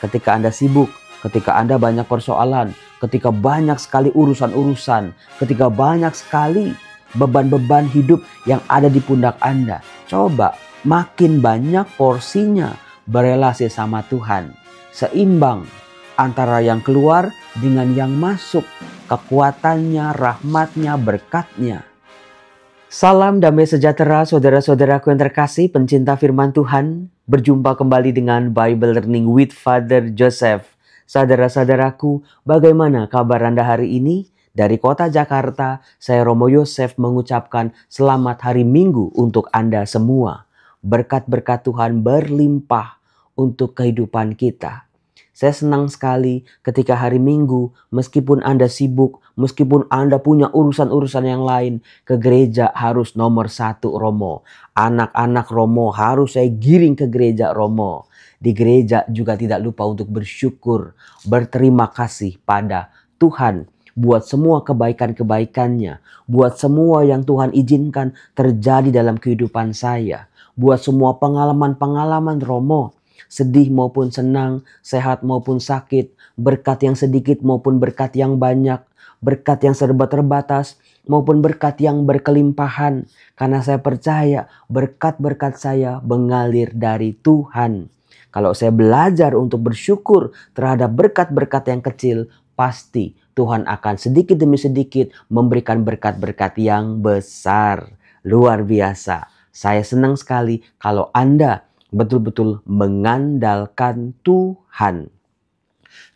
ketika Anda sibuk, ketika Anda banyak persoalan, ketika banyak sekali urusan-urusan, ketika banyak sekali beban-beban hidup yang ada di pundak Anda. Coba makin banyak porsinya berelasi sama Tuhan. Seimbang antara yang keluar dengan yang masuk. Kekuatannya, rahmatnya, berkatnya. Salam damai sejahtera saudara-saudaraku yang terkasih, pencinta firman Tuhan. Berjumpa kembali dengan Bible Learning with Father Joseph. Saudara-saudaraku, bagaimana kabar Anda hari ini? Dari kota Jakarta, saya Romo Yosef mengucapkan selamat hari Minggu untuk Anda semua. Berkat-berkat Tuhan berlimpah untuk kehidupan kita. Saya senang sekali ketika hari Minggu, meskipun Anda sibuk, meskipun Anda punya urusan-urusan yang lain, ke gereja harus nomor 1 Romo. Anak-anak Romo harus saya giring ke gereja Romo. Di gereja juga tidak lupa untuk bersyukur, berterima kasih pada Tuhan buat semua kebaikan-kebaikannya, buat semua yang Tuhan izinkan terjadi dalam kehidupan saya, buat semua pengalaman-pengalaman Romo. Sedih maupun senang, sehat maupun sakit, berkat yang sedikit maupun berkat yang banyak, berkat yang serba terbatas maupun berkat yang berkelimpahan. Karena saya percaya berkat-berkat saya mengalir dari Tuhan. Kalau saya belajar untuk bersyukur terhadap berkat-berkat yang kecil, pasti Tuhan akan sedikit demi sedikit memberikan berkat-berkat yang besar. Luar biasa. Saya senang sekali kalau Anda betul-betul mengandalkan Tuhan.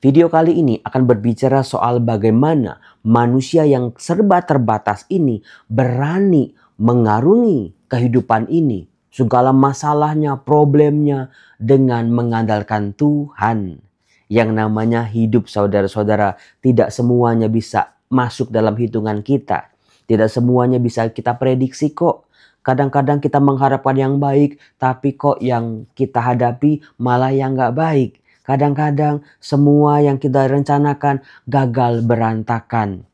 Video kali ini akan berbicara soal bagaimana manusia yang serba terbatas ini berani mengarungi kehidupan ini. Segala masalahnya, problemnya dengan mengandalkan Tuhan. Yang namanya hidup saudara-saudara, tidak semuanya bisa masuk dalam hitungan kita. Tidak semuanya bisa kita prediksi kok. Kadang-kadang kita mengharapkan yang baik, tapi kok yang kita hadapi malah yang gak baik. Kadang-kadang semua yang kita rencanakan gagal berantakan.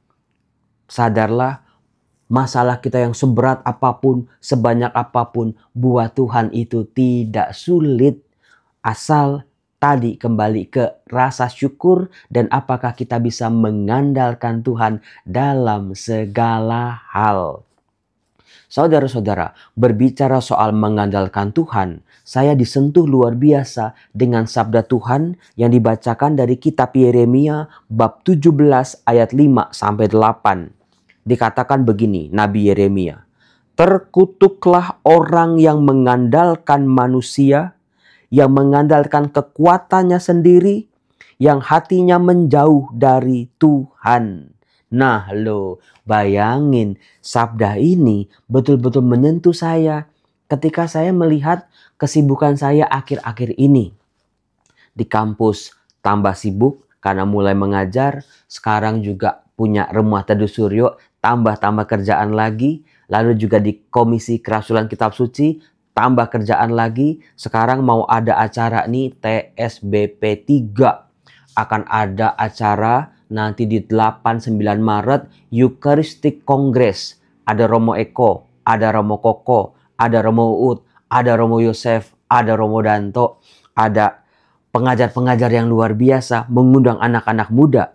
Sadarlah, masalah kita yang seberat apapun, sebanyak apapun, buat Tuhan itu tidak sulit. Asal tadi kembali ke rasa syukur dan apakah kita bisa mengandalkan Tuhan dalam segala hal. Saudara-saudara, berbicara soal mengandalkan Tuhan, saya disentuh luar biasa dengan sabda Tuhan yang dibacakan dari kitab Yeremia bab 17 ayat 5-8. Dikatakan begini, Nabi Yeremia, "Terkutuklah orang yang mengandalkan manusia, yang mengandalkan kekuatannya sendiri, yang hatinya menjauh dari Tuhan." Nah loh, bayangin sabda ini betul-betul menyentuh saya ketika saya melihat kesibukan saya akhir-akhir ini. Di kampus tambah sibuk karena mulai mengajar, sekarang juga punya Rumah Teduh Suryo, tambah-tambah kerjaan lagi. Lalu juga di Komisi Kerasulan Kitab Suci, tambah kerjaan lagi. Sekarang mau ada acara nih TSBP 3. Akan ada acara nanti di 8-9 Maret Eucharistic Congress. Ada Romo Eko, ada Romo Koko, ada Romo Uut, ada Romo Yosef, ada Romo Danto. Ada pengajar-pengajar yang luar biasa mengundang anak-anak muda.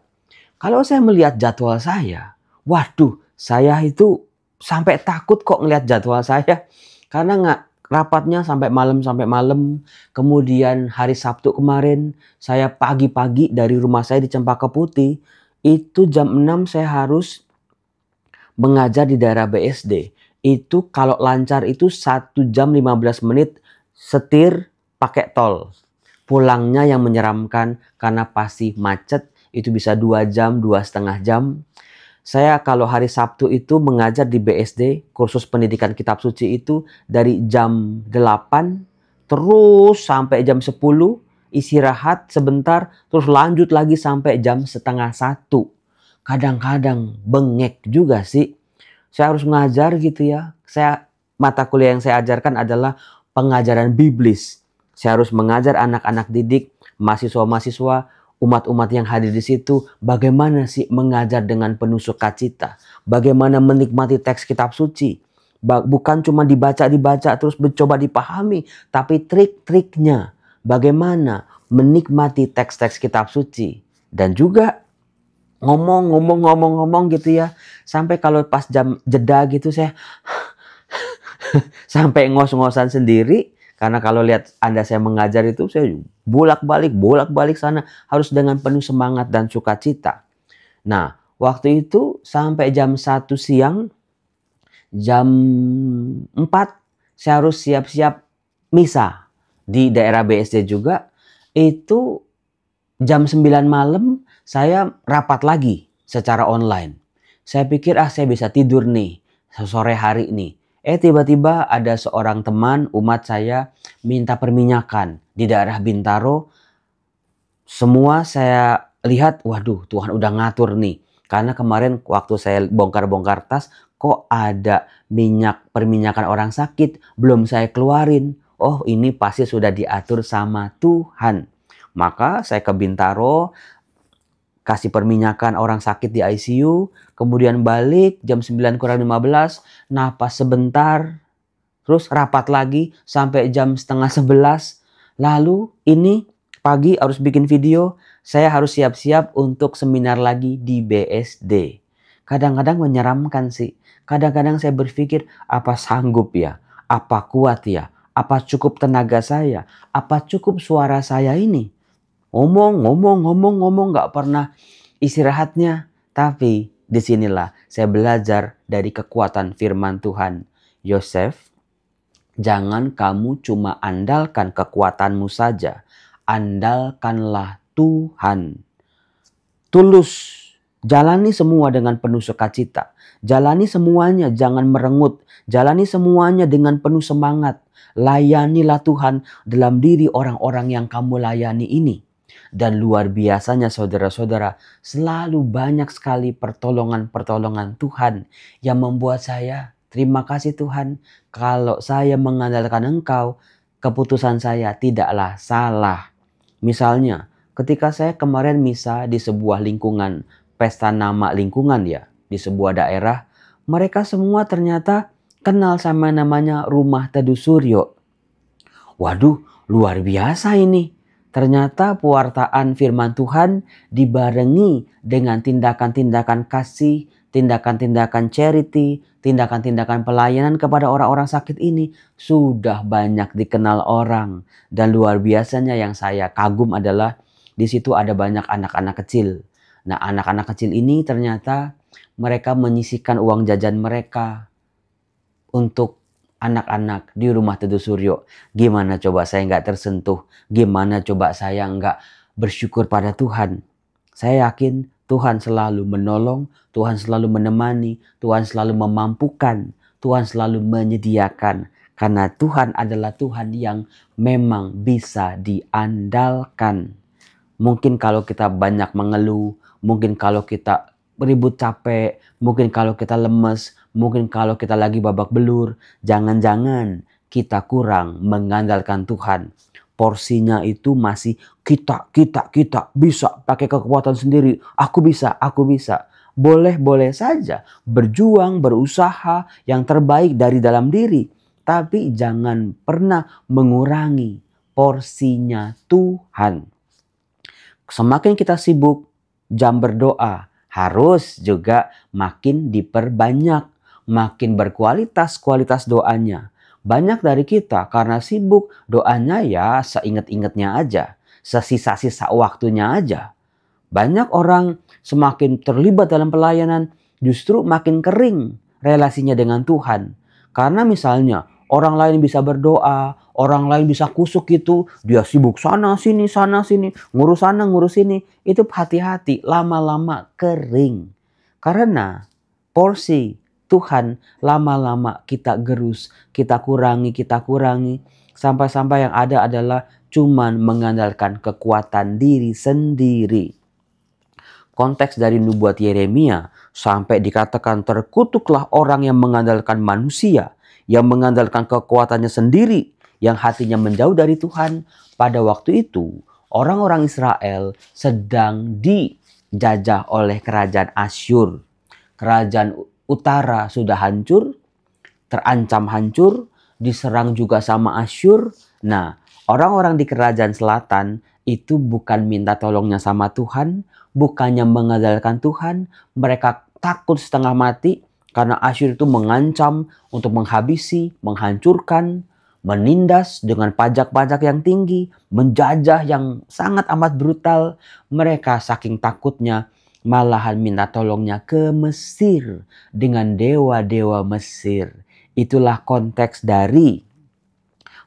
Kalau saya melihat jadwal saya, waduh, saya itu sampai takut kok ngelihat jadwal saya. Karena rapatnya sampai malam. Kemudian hari Sabtu kemarin saya pagi-pagi dari rumah saya di Cempaka Putih. Itu jam 6 saya harus mengajar di daerah BSD. Itu kalau lancar itu 1 jam 15 menit setir pakai tol. Pulangnya yang menyeramkan karena pasti macet. Itu bisa 2 jam, 2,5 jam. Saya kalau hari Sabtu itu mengajar di BSD, kursus pendidikan kitab suci itu dari jam 8 terus sampai jam 10, istirahat sebentar, terus lanjut lagi sampai jam 12:30. Kadang-kadang bengek juga sih. Saya harus ngajar gitu ya. Mata kuliah yang saya ajarkan adalah pengajaran biblis. Saya harus mengajar anak-anak didik, mahasiswa-mahasiswa, umat-umat yang hadir di situ, bagaimana sih mengajar dengan penuh sukacita, bagaimana menikmati teks kitab suci, bukan cuma dibaca terus mencoba dipahami, tapi trik-triknya, bagaimana menikmati teks-teks kitab suci. Dan juga ngomong gitu ya. Sampai kalau pas jam jeda gitu saya sampai ngos-ngosan sendiri. Karena kalau lihat Anda saya mengajar itu saya bolak-balik sana. Harus dengan penuh semangat dan sukacita. Nah, waktu itu sampai jam 1 siang, jam 4 saya harus siap-siap misa. Di daerah BSD juga, itu jam 9 malam saya rapat lagi secara online. Saya pikir saya bisa tidur nih sore hari nih. Tiba-tiba ada seorang teman umat saya minta perminyakan di daerah Bintaro. Semua saya lihat, waduh Tuhan udah ngatur nih. Karena kemarin waktu saya bongkar-bongkar tas, kok ada perminyakan orang sakit, belum saya keluarin. Oh ini pasti sudah diatur sama Tuhan. Maka saya ke Bintaro, kasih perminyakan orang sakit di ICU, kemudian balik jam 9:15, napas sebentar, terus rapat lagi sampai jam 10:30. Lalu ini pagi harus bikin video, saya harus siap-siap untuk seminar lagi di BSD. Kadang-kadang menyeramkan sih. Kadang-kadang saya berpikir, apa sanggup ya? Apa kuat ya? Apa cukup tenaga saya? Apa cukup suara saya ini? Ngomong gak pernah istirahatnya. Tapi disinilah saya belajar dari kekuatan firman Tuhan. Yosef, jangan kamu cuma andalkan kekuatanmu saja. Andalkanlah Tuhan. Tulus, jalani semua dengan penuh sukacita. Jalani semuanya, jangan merengut. Jalani semuanya dengan penuh semangat. Layanilah Tuhan dalam diri orang-orang yang kamu layani ini. Dan luar biasanya saudara-saudara, selalu banyak sekali pertolongan-pertolongan Tuhan yang membuat saya, terima kasih Tuhan, kalau saya mengandalkan Engkau, keputusan saya tidaklah salah. Misalnya, ketika saya kemarin misa di sebuah lingkungan, pesta nama lingkungan ya, di sebuah daerah, mereka semua ternyata kenal sama namanya Rumah Teduh Suryo. Waduh, luar biasa ini. Ternyata pewartaan firman Tuhan dibarengi dengan tindakan-tindakan kasih, tindakan-tindakan charity, tindakan-tindakan pelayanan kepada orang-orang sakit ini sudah banyak dikenal orang. Dan luar biasanya yang saya kagum adalah di situ ada banyak anak-anak kecil. Nah, anak-anak kecil ini ternyata mereka menyisihkan uang jajan mereka untuk anak-anak di Rumah Teduh Suryo. Gimana coba saya nggak tersentuh? Gimana coba saya nggak bersyukur pada Tuhan? Saya yakin Tuhan selalu menolong, Tuhan selalu menemani, Tuhan selalu memampukan, Tuhan selalu menyediakan. Karena Tuhan adalah Tuhan yang memang bisa diandalkan. Mungkin kalau kita banyak mengeluh, mungkin kalau kita ribut capek, mungkin kalau kita lemes, mungkin kalau kita lagi babak belur, jangan-jangan kita kurang mengandalkan Tuhan. Porsinya itu masih kita bisa pakai kekuatan sendiri. Aku bisa. Boleh-boleh saja berjuang, berusaha yang terbaik dari dalam diri. Tapi jangan pernah mengurangi porsinya Tuhan. Semakin kita sibuk, jam berdoa harus juga makin diperbanyak, makin berkualitas doanya. Banyak dari kita karena sibuk doanya ya seingat-ingatnya aja, sesisa-sisa waktunya aja. Banyak orang semakin terlibat dalam pelayanan justru makin kering relasinya dengan Tuhan. Karena misalnya orang lain bisa berdoa, orang lain bisa kusuk gitu, dia sibuk sana sini, ngurus sana ngurus sini. Itu hati-hati, lama-lama kering. Karena porsi Tuhan lama-lama kita gerus, kita kurangi. Sampai-sampai yang ada adalah cuman mengandalkan kekuatan diri sendiri. Konteks dari nubuat Yeremia sampai dikatakan terkutuklah orang yang mengandalkan manusia, yang mengandalkan kekuatannya sendiri, yang hatinya menjauh dari Tuhan. Pada waktu itu, orang-orang Israel sedang dijajah oleh kerajaan Asyur. Kerajaan utara sudah hancur, terancam hancur, diserang juga sama Asyur. Nah, orang-orang di kerajaan selatan itu bukan minta tolongnya sama Tuhan, bukannya mengandalkan Tuhan. Mereka takut setengah mati karena Asyur itu mengancam untuk menghabisi, menghancurkan, menindas dengan pajak-pajak yang tinggi, menjajah yang sangat amat brutal. Mereka saking takutnya malahan minta tolongnya ke Mesir dengan dewa-dewa Mesir. Itulah konteks dari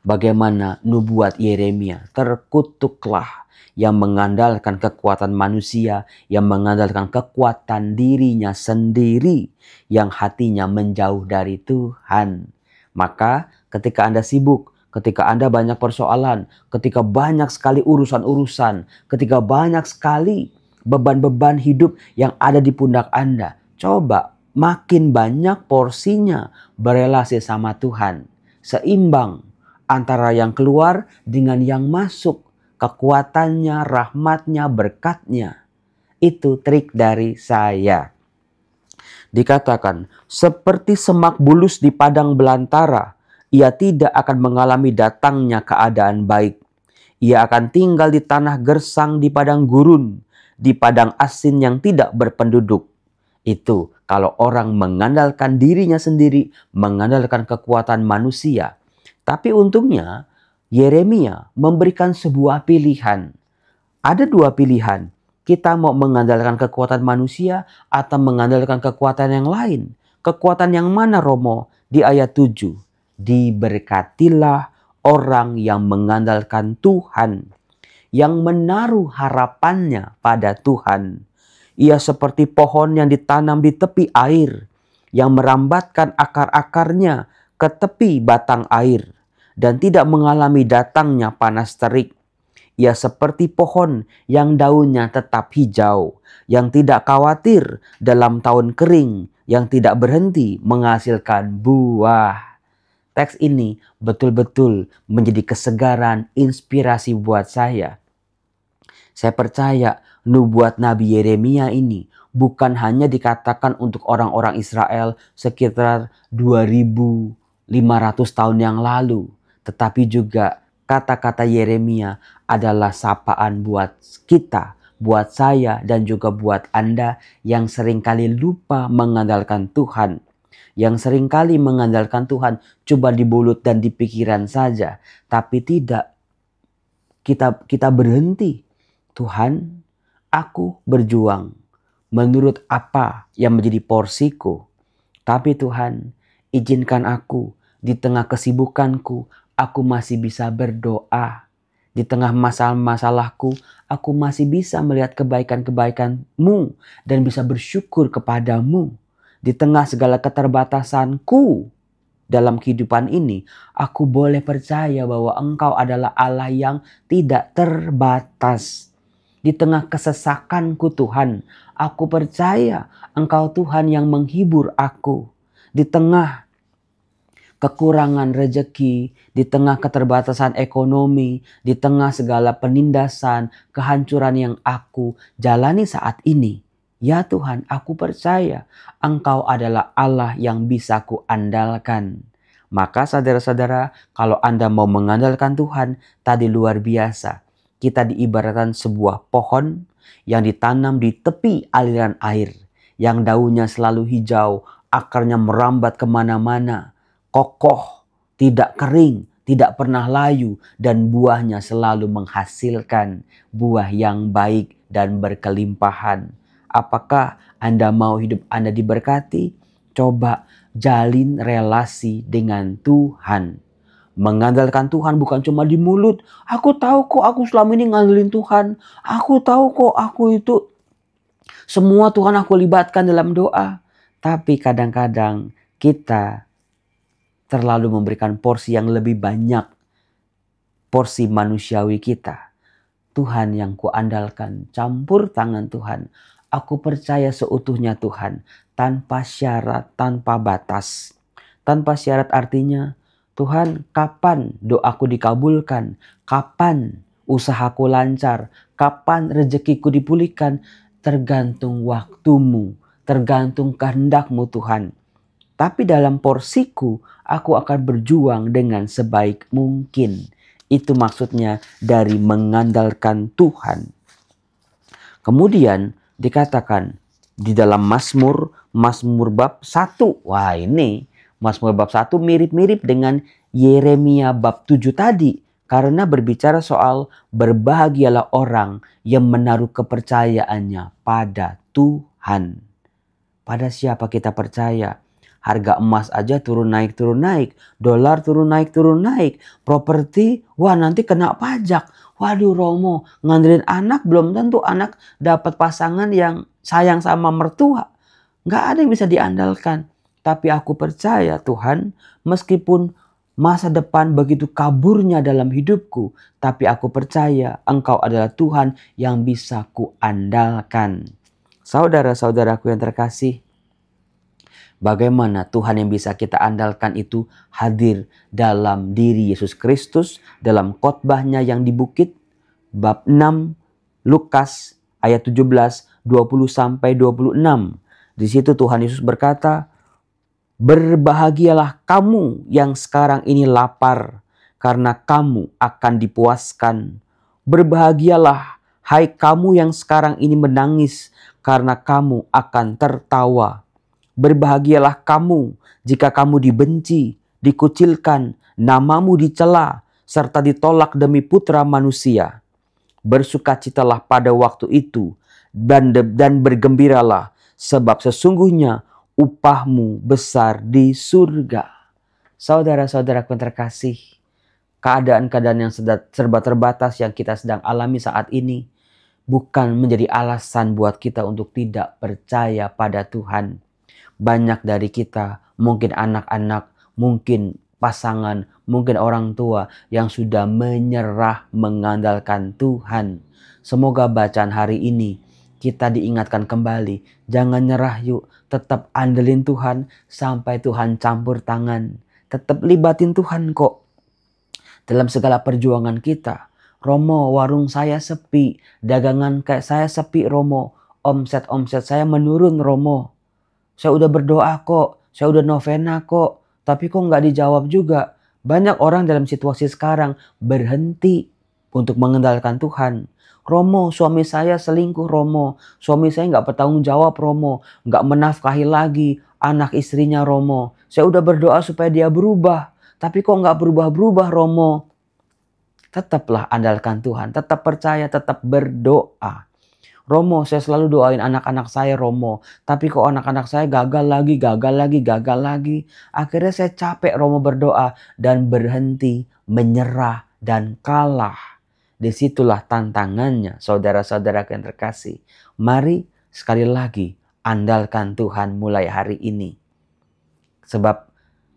bagaimana nubuat Yeremia. Terkutuklah yang mengandalkan kekuatan manusia, yang mengandalkan kekuatan dirinya sendiri, yang hatinya menjauh dari Tuhan. Maka ketika Anda sibuk, ketika Anda banyak persoalan, ketika banyak sekali urusan-urusan, ketika banyak sekali beban-beban hidup yang ada di pundak Anda, coba makin banyak porsinya berelasi sama Tuhan. Seimbang antara yang keluar dengan yang masuk. Kekuatannya, rahmatnya, berkatnya. Itu trik dari saya. Dikatakan, seperti semak bulus di padang belantara, ia tidak akan mengalami datangnya keadaan baik. Ia akan tinggal di tanah gersang di padang gurun, di padang asin yang tidak berpenduduk. Itu kalau orang mengandalkan dirinya sendiri, mengandalkan kekuatan manusia. Tapi untungnya Yeremia memberikan sebuah pilihan. Ada dua pilihan. Kita mau mengandalkan kekuatan manusia atau mengandalkan kekuatan yang lain. Kekuatan yang mana, Romo? Di ayat 7. Diberkatilah orang yang mengandalkan Tuhan, yang menaruh harapannya pada Tuhan. Ia seperti pohon yang ditanam di tepi air, yang merambatkan akar-akarnya ke tepi batang air, dan tidak mengalami datangnya panas terik. Ia seperti pohon yang daunnya tetap hijau, yang tidak khawatir dalam tahun kering, yang tidak berhenti menghasilkan buah. Teks ini betul-betul menjadi kesegaran, inspirasi buat saya. Saya percaya nubuat Nabi Yeremia ini bukan hanya dikatakan untuk orang-orang Israel sekitar 2500 tahun yang lalu, tetapi juga kata-kata Yeremia adalah sapaan buat kita, buat saya, dan juga buat Anda yang seringkali lupa mengandalkan Tuhan. Yang seringkali mengandalkan Tuhan cuma di mulut dan di pikiran saja, tapi tidak kita berhenti. Tuhan, aku berjuang menurut apa yang menjadi porsiku. Tapi Tuhan, izinkan aku di tengah kesibukanku, aku masih bisa berdoa. Di tengah masalah-masalahku, aku masih bisa melihat kebaikan-kebaikan-Mu dan bisa bersyukur kepadamu. Di tengah segala keterbatasanku dalam kehidupan ini, aku boleh percaya bahwa Engkau adalah Allah yang tidak terbatas. Di tengah kesesakanku Tuhan, aku percaya Engkau Tuhan yang menghibur aku. Di tengah kekurangan rejeki, di tengah keterbatasan ekonomi, di tengah segala penindasan, kehancuran yang aku jalani saat ini. Ya Tuhan, aku percaya Engkau adalah Allah yang bisa kuandalkan. Maka saudara-saudara, kalau Anda mau mengandalkan Tuhan, tadi luar biasa. Kita diibaratkan sebuah pohon yang ditanam di tepi aliran air, yang daunnya selalu hijau, akarnya merambat kemana-mana, kokoh, tidak kering, tidak pernah layu, dan buahnya selalu menghasilkan buah yang baik dan berkelimpahan. Apakah Anda mau hidup Anda diberkati? Coba jalin relasi dengan Tuhan. Mengandalkan Tuhan bukan cuma di mulut. Aku tahu kok aku selama ini ngandelin Tuhan. Aku tahu kok aku itu semua Tuhan aku libatkan dalam doa. Tapi kadang-kadang kita terlalu memberikan porsi yang lebih banyak. Porsi manusiawi kita. Tuhan yang kuandalkan, campur tangan Tuhan. Aku percaya seutuhnya Tuhan, tanpa syarat, tanpa batas. Tanpa syarat artinya, Tuhan, kapan doaku dikabulkan? Kapan usahaku lancar? Kapan rezekiku dipulihkan? Tergantung waktumu, tergantung kehendak-Mu Tuhan. Tapi dalam porsiku, aku akan berjuang dengan sebaik mungkin. Itu maksudnya dari mengandalkan Tuhan. Kemudian dikatakan di dalam Mazmur bab 1. Wah, ini Mazmur bab 1 mirip-mirip dengan Yeremia bab 7 tadi. Karena berbicara soal berbahagialah orang yang menaruh kepercayaannya pada Tuhan. Pada siapa kita percaya? Harga emas aja turun naik. Dolar turun naik. Properti, wah nanti kena pajak. Waduh Romo, ngandelin anak belum tentu anak dapat pasangan yang sayang sama mertua. Nggak ada yang bisa diandalkan. Tapi aku percaya Tuhan, meskipun masa depan begitu kaburnya dalam hidupku, tapi aku percaya Engkau adalah Tuhan yang bisa kuandalkan. Saudara-saudaraku yang terkasih, bagaimana Tuhan yang bisa kita andalkan itu hadir dalam diri Yesus Kristus dalam khotbahnya yang di bukit, bab 6 Lukas ayat 17 20-26. Di situ Tuhan Yesus berkata, "Berbahagialah kamu yang sekarang ini lapar, karena kamu akan dipuaskan. Berbahagialah hai kamu yang sekarang ini menangis, karena kamu akan tertawa. Berbahagialah kamu jika kamu dibenci, dikucilkan, namamu dicela, serta ditolak demi putra manusia. Bersukacitalah pada waktu itu, dan bergembiralah, sebab sesungguhnya upahmu besar di surga." Saudara-saudaraku yang terkasih, keadaan-keadaan yang serba terbatas yang kita sedang alami saat ini bukan menjadi alasan buat kita untuk tidak percaya pada Tuhan. Banyak dari kita, mungkin anak-anak, mungkin pasangan, mungkin orang tua yang sudah menyerah mengandalkan Tuhan. Semoga bacaan hari ini kita diingatkan kembali. Jangan nyerah yuk, tetap andelin Tuhan sampai Tuhan campur tangan. Tetap libatin Tuhan kok dalam segala perjuangan kita. Romo, warung saya sepi, dagangan kayak saya sepi Romo, omset saya menurun Romo. Saya udah berdoa kok, saya udah novena kok, tapi kok nggak dijawab juga. Banyak orang dalam situasi sekarang berhenti untuk mengandalkan Tuhan. Romo, suami saya selingkuh Romo, suami saya nggak bertanggung jawab Romo, nggak menafkahi lagi anak istrinya Romo. Saya udah berdoa supaya dia berubah, tapi kok nggak berubah-berubah Romo. Tetaplah andalkan Tuhan, tetap percaya, tetap berdoa. Romo, saya selalu doain anak-anak saya Romo, tapi kok anak-anak saya gagal lagi. Akhirnya saya capek Romo berdoa dan berhenti, menyerah dan kalah. Disitulah tantangannya, saudara-saudara yang terkasih. Mari sekali lagi andalkan Tuhan mulai hari ini. Sebab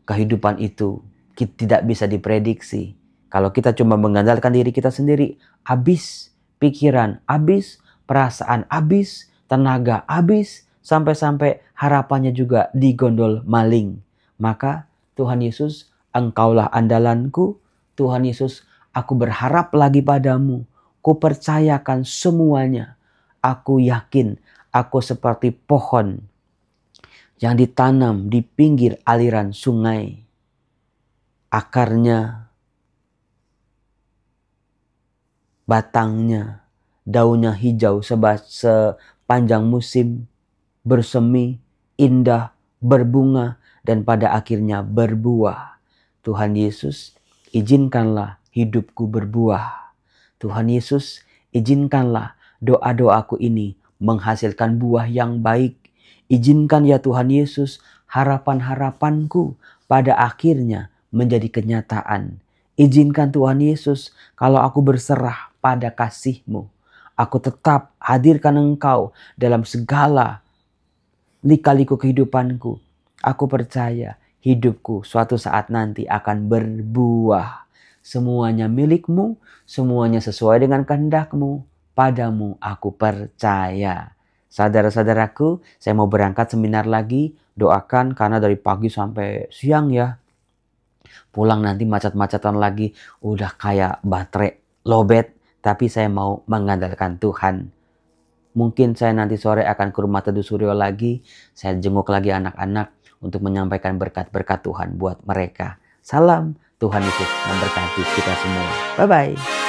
kehidupan itu tidak bisa diprediksi. Kalau kita cuma mengandalkan diri kita sendiri, habis pikiran, habis perasaan, habis tenaga, habis sampai-sampai harapannya juga digondol maling. Maka Tuhan Yesus, Engkaulah andalanku. Tuhan Yesus, aku berharap lagi padamu. Kupercayakan semuanya. Aku yakin aku seperti pohon yang ditanam di pinggir aliran sungai. Akarnya, batangnya, daunnya hijau sepanjang musim, bersemi, indah, berbunga, dan pada akhirnya berbuah. Tuhan Yesus, izinkanlah hidupku berbuah. Tuhan Yesus, izinkanlah doa-doaku ini menghasilkan buah yang baik. Izinkan ya Tuhan Yesus, harapan-harapanku pada akhirnya menjadi kenyataan. Izinkan Tuhan Yesus, kalau aku berserah pada kasih-Mu, aku tetap hadirkan Engkau dalam segala lika-liku kehidupanku. Aku percaya hidupku suatu saat nanti akan berbuah. Semuanya milik-Mu, semuanya sesuai dengan kehendak-Mu. Padamu aku percaya. Saudara-saudaraku, saya mau berangkat seminar lagi. Doakan karena dari pagi sampai siang ya. Pulang nanti macet-macetan lagi, udah kayak baterai lowbat, tapi saya mau mengandalkan Tuhan. Mungkin saya nanti sore akan ke rumah Teduh Suryo lagi, saya jenguk lagi anak-anak untuk menyampaikan berkat-berkat Tuhan buat mereka. Salam Tuhan Yesus memberkati kita semua. Bye-bye.